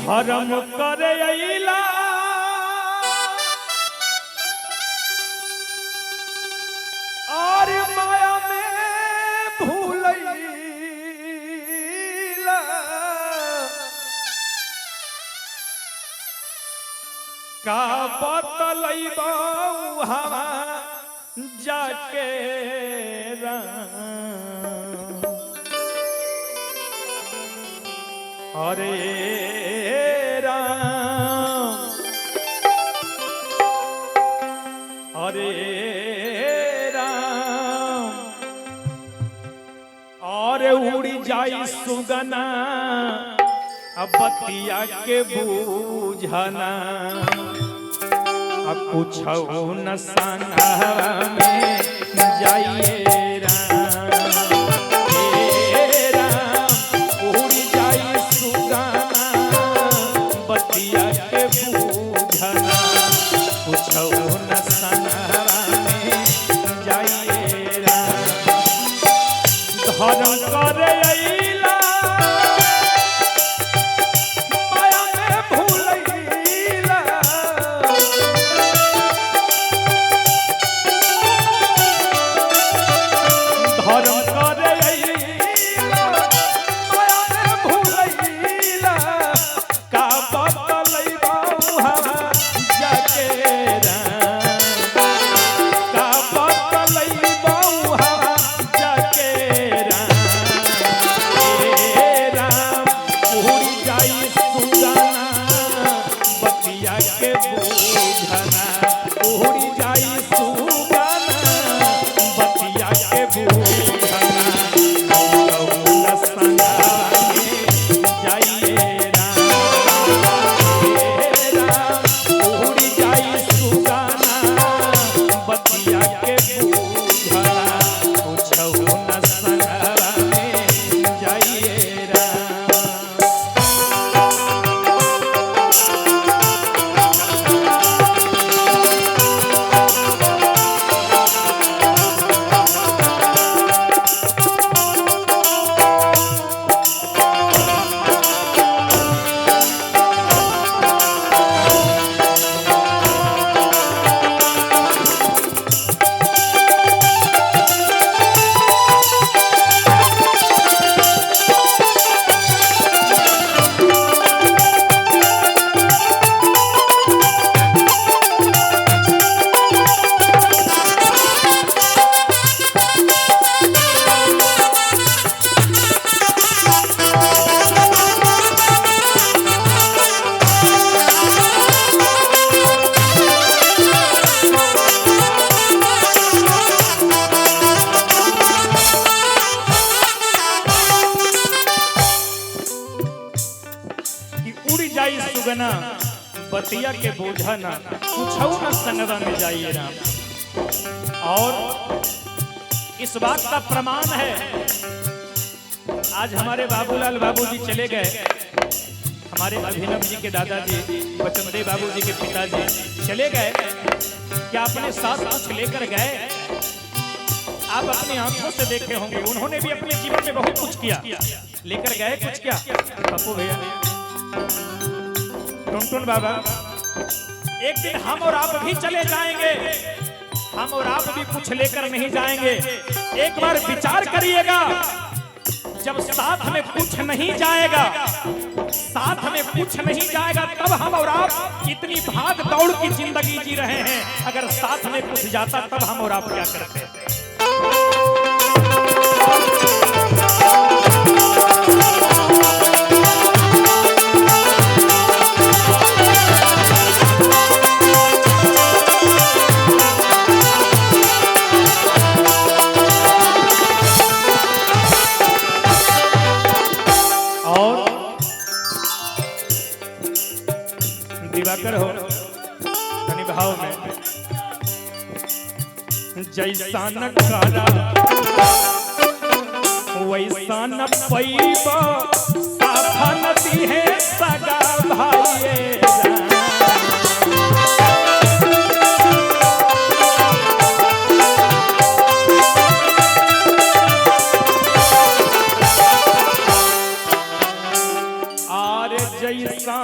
धर्म करे अइला और माया में भूलैला का बतलैबा हवा जाके हरे राम हरे राम और उड़ी जाई सुगना अब बतिया के बूझना अब कुछ न संगवा में जाइए धर्म करे अइला माया में भूलैला धर्म करे अइला माया में भूलैला का बतलैबा हवा जाके का बतलैबा हवा जाके सुगना बतिया के बोझा ना कुछ न संगवा में जाइए राम। और इस बात का प्रमाण है आज हमारे बाबूलाल बाबूजी चले गए, हमारे अभिनव जी के दादाजी बचनदेव बाबूजी के पिताजी चले गए, क्या अपने साथ कुछ लेकर गए? आप अपनी आंखों से देखे होंगे, उन्होंने भी अपने जीवन में बहुत कुछ किया, लेकर गए कुछ क्या? पप्पू भैया, टुनटुन बाबा, एक दिन हम और आप भी चले जाएंगे, हम और आप भी कुछ लेकर नहीं जाएंगे। एक बार विचार करिएगा, जब साथ में कुछ नहीं जाएगा, साथ में कुछ नहीं जाएगा, तब हम और आप कितनी भाग दौड़ की जिंदगी जी रहे हैं। अगर साथ में कुछ जाता तब हम और आप क्या करते हैं? दिवाकर हो धनी भाव में जैसा न करा वैसा न पैबा, साथा नदी है सगा भाई। आरे जैसा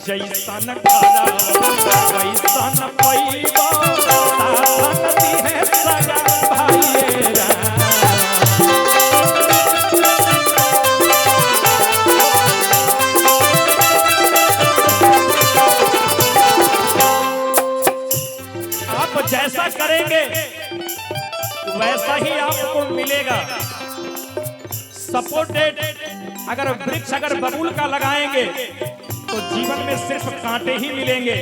जैसा न खारा वैसा न पैबा साथ नदी है सगा भाईरा। आप जैसा करेंगे वैसा ही आपको मिलेगा। सपोर्टेड अगर वृक्ष अगर बबूल का लगाएंगे तो जीवन में सिर्फ कांटे ही मिलेंगे।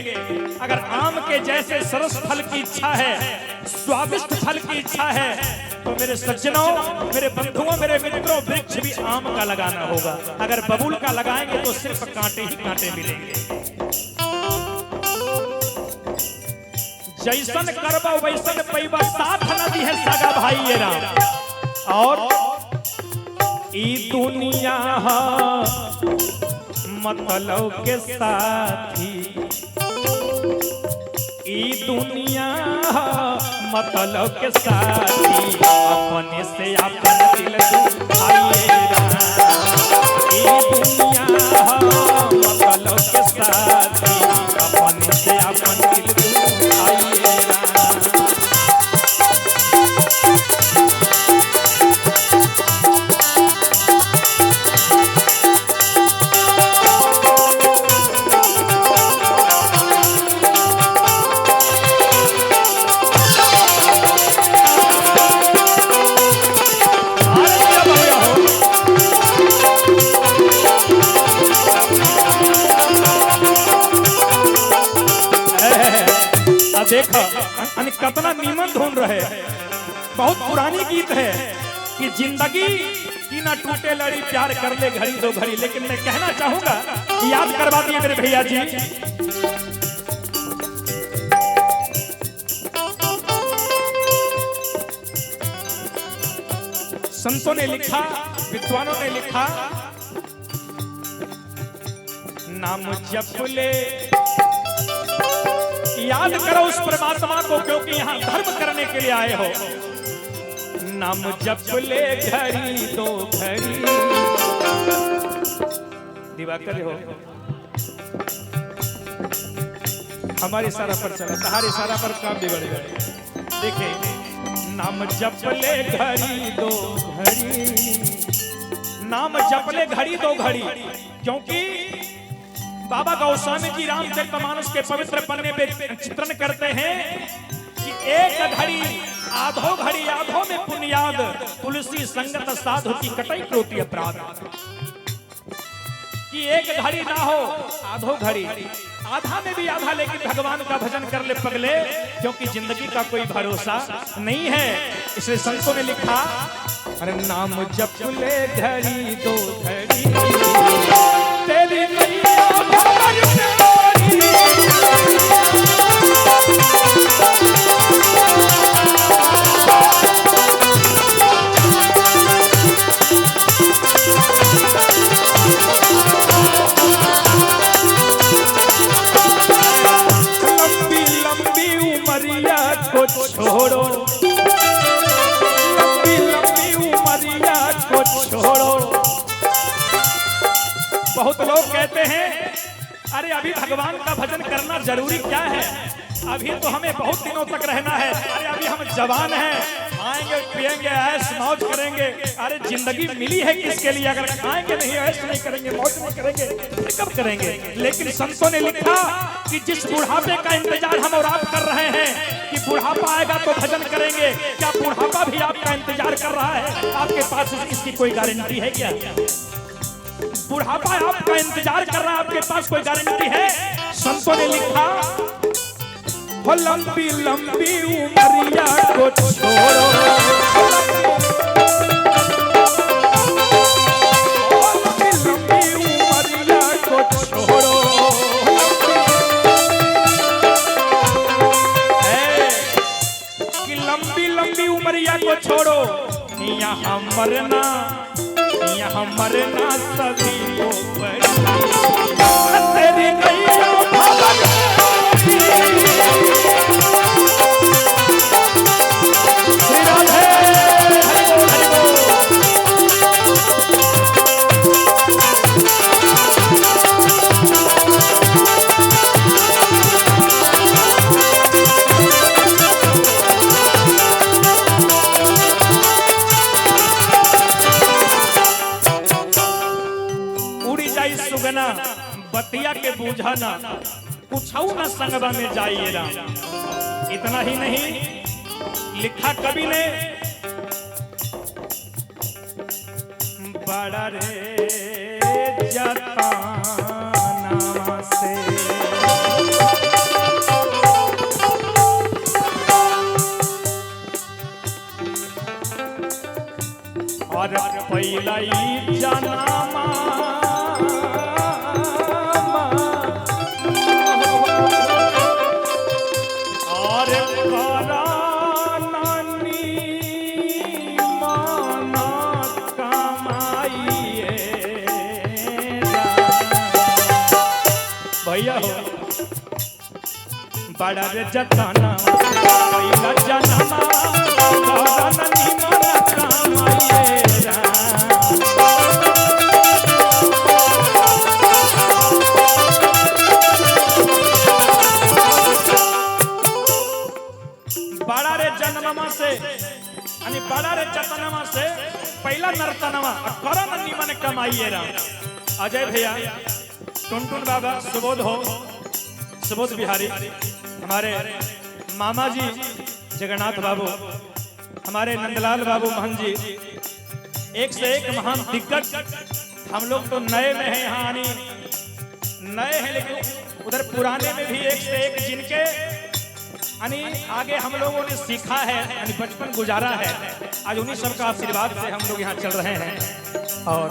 अगर आम के जैसे सरस फल की इच्छा है, स्वादिष्ट फल की इच्छा है, तो मेरे सज्जनों, मेरे बंधुओं, मेरे मित्रों, वृक्ष भी आम का लगाना होगा। अगर बबूल का लगाएंगे तो सिर्फ कांटे ही कांटे मिलेंगे। जैसन करबा वैसन पैबा साथ नदी है सगा भाई ये राम। और ई दुनिया मतलब के साथी, ई दुनिया मतलब के साथी, अपने से अपन दिल दुखाइएगा। ई दुनिया मतलब के साथी, अपने से अपन दिल दुखाइएगा। देखा कितना नीमन धुन रहे। बहुत पुरानी गीत है कि जिंदगी की ना टूटे लड़ी प्यार कर ले घड़ी दो घड़ी। लेकिन मैं कहना चाहूंगा, याद करवा दिए मेरे भैया जी, संतों ने लिखा, विद्वानों ने लिखा, नाम जप ले याद करो उस परमात्मा को, क्योंकि यहाँ धर्म करने के लिए आए हो। नाम जप ले घड़ी दो घड़ी। दिवाकर हो हमारे इशारा पर चला, सहारे इशारा पर काम बिगड़ गए। देखे नाम जप ले घड़ी दो घड़ी, नाम जप ले घड़ी दो घड़ी, क्योंकि बाबा गोस्वामी जी रामचरितमानस के पवित्र पन्ने पे चित्रण करते हैं कि एक घड़ी आधो घड़ी आधो में पुण्याद, तुलसी संगत साधु की कटई कोटि अपराध। कि एक घड़ी ना हो आधो घड़ी, आधा में भी आधा, लेकिन भगवान का भजन कर ले पगले, क्योंकि जिंदगी का कोई भरोसा नहीं है। इसलिए संतों ने लिखा, अरे नाम जप ले घड़ी दो घड़ी, तेरी मैया भवर प्यारी। लंबी लंबी उमरिया को छोड़ो, लंबी लंबी उमरिया को छोड़ो। बहुत लोग कहते हैं, अरे अभी भगवान का भजन करना जरूरी क्या है, अभी तो हमें बहुत दिनों तक रहना है, अरे अभी हम जवान हैं, खाएंगे पिएंगे ऐश मौज करेंगे। अरे जिंदगी मिली है किसके लिए? अगर खाएंगे नहीं, ऐश नहीं करेंगे, मौज नहीं करेंगे तो कब करेंगे? लेकिन संतों ने लिखा कि जिस बुढ़ापे का इंतजार हम और आप कर रहे हैं कि बुढ़ापा आएगा तो भजन करेंगे, क्या बुढ़ापा भी आपका इंतजार कर रहा है? आपके पास इसकी कोई गारंटी है क्या? बुढ़ापा आपका इंतजार कर रहा है, आपके पास कोई गारंटी है? संतों ने लिखा हो लंबी लंबी उमरिया को छोड़ो, लंबी लंबी उमरिया को छोड़ो, कि लंबी लंबी उमरिया को छोड़ो, यहाँ मरना सभी को तेरी नैया सुगना बतिया के बूझाना कुछऊ न संगवा में जाइए राम। इतना ही नहीं, लिखा कवि ने बड़ा रे जताना से और पहला ही जनामा भैया हो बड़ा रे जताना पहिला जनमा ननी मन कमाइए बड़ा रे जन्ममा से यानी बड़ा रे जतनमा से पहला नर्तनमा करन निमन कमाइए राम। अजय भैया, टुनटुन बाबा, सुबोध बिहारी, हमारे मामा जी जगन्नाथ बाबू, हमारे नंदलाल बाबू महन जी, एक से एक महान दिग्गज। हम लोग तो नए में हैं, यहाँ आनी नए हैं, लेकिन उधर पुराने में भी एक से एक जिनके आगे हम लोगों ने सीखा है, बचपन गुजारा है। आज उन्हीं सबका आशीर्वाद से हम लोग यहाँ चल रहे हैं और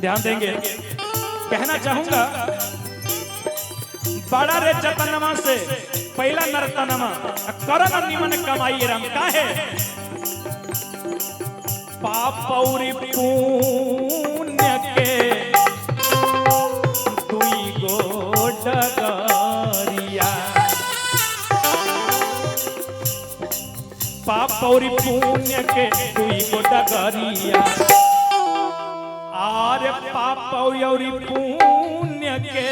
ध्यान देंगे। कहना चाहूंगा बड़ा रे जतनमा से पहला नर्तनमा करन निमन कमाइए राम। काहे पाप और पुण्य के दुई गो डगरिया, पाप और पुण्य के दुई गो डगरिया, आरे पाप और पुण्य के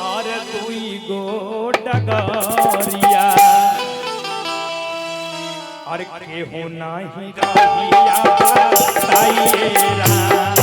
आरे दुई गो डगरिया, अरे केहू नाही रहिया बताइए राम।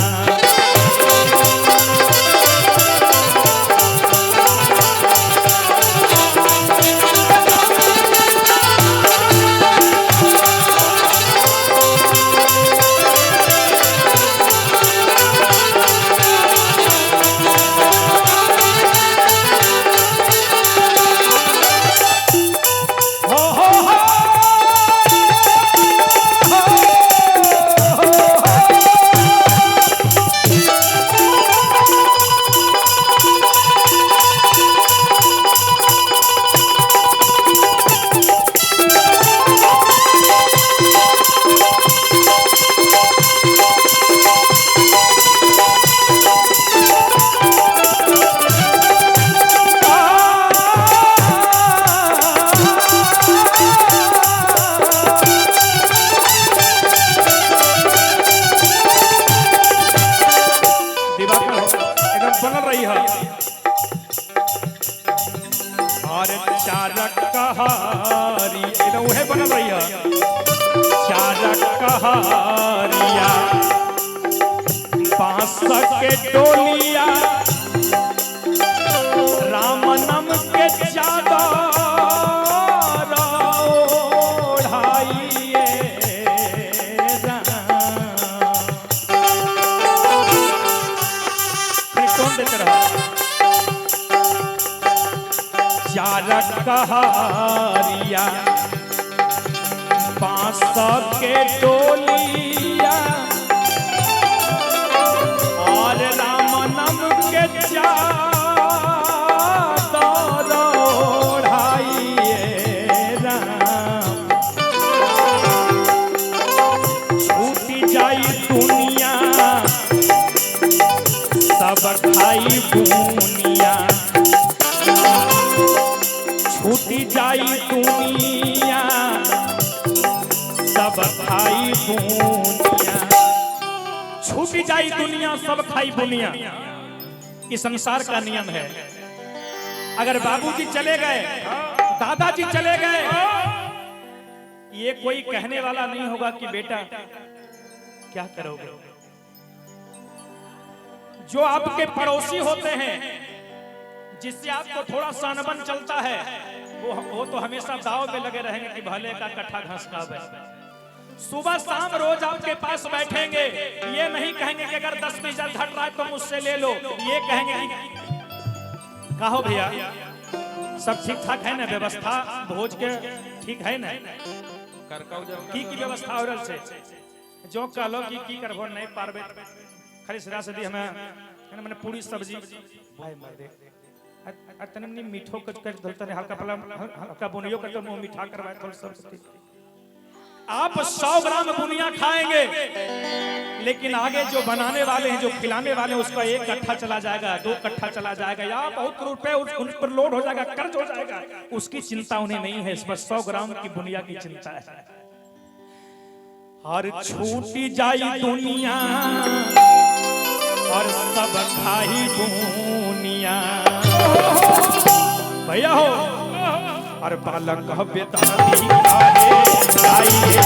कहारिया बांस के डोलिया राम नाम के चादर ओढ़ाइए कौन देते रहा चार कहारिया बांस के डोलिया और राम नाम के चादर ओढ़ाइए राम छूट जाई दुनिया सब खाई बुनिया छूट जाई दुनिया सब खाई बुनिया छूट जाई दुनिया सब खाई बुनिया। इस संसार का नियम है। अगर बाबूजी चले गए, दादाजी चले गए, ये कोई कहने वाला नहीं होगा कि बेटा क्या करोगे। जो आपके पड़ोसी होते हैं, जिससे आपको थोड़ा सानबन चलता है, वो तो हमेशा दाव में लगे रहेंगे कि भले का कट्ठा घास खावे। सुबह शाम रोज आपके पास बैठेंगे, ये नहीं कहेंगे कि अगर 10 पैसा घट रहा है तो मुझसे ले लो, ये कहेंगे कि कहो भैया सब ठीक ठाक है ना, व्यवस्था भोज के ठीक है ना, की व्यवस्था हो रहा से जो कहलो की करबो नहीं पारबे खाली सदा सदी हमें मैंने पूरी सब्जी भाई मार दे तने मीठो कच कर दलता हल्का पला हल्का बुनियो कर तो मुंह मीठा करवाए थोड़ा सब। आप 100 ग्राम बुनिया खाएंगे, लेकिन आगे जो बनाने वाले हैं, जो खिलाने वाले हैं, उसका 1 कट्ठा चला जाएगा, 2 कट्ठा चला जाएगा, या बहुत रुपए उन पर लोड हो जाएगा, कर्ज हो जाएगा। उसकी चिंता उन्हें नहीं है, बस 100 ग्राम की बुनिया की चिंता है। हर छूटी जाई दुनिया और सब खाई बुनिया भैया हो। और बालक बेदानी खाए जाइए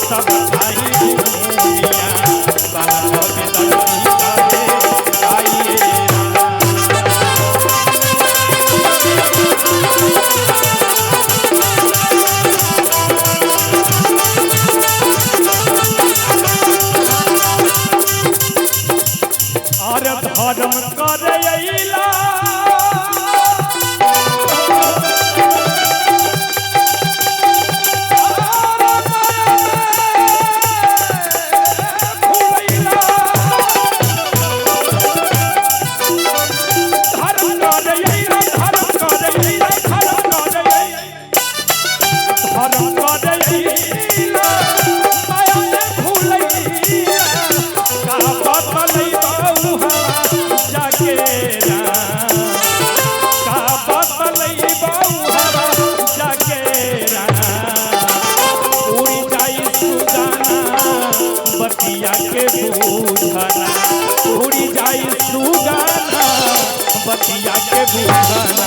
सब खाई दुनिया बालक बेदानी खाए जाइए और धर्म करैला बतिया के बूझना उड़ी जाई सुगाना बतिया के बूझना।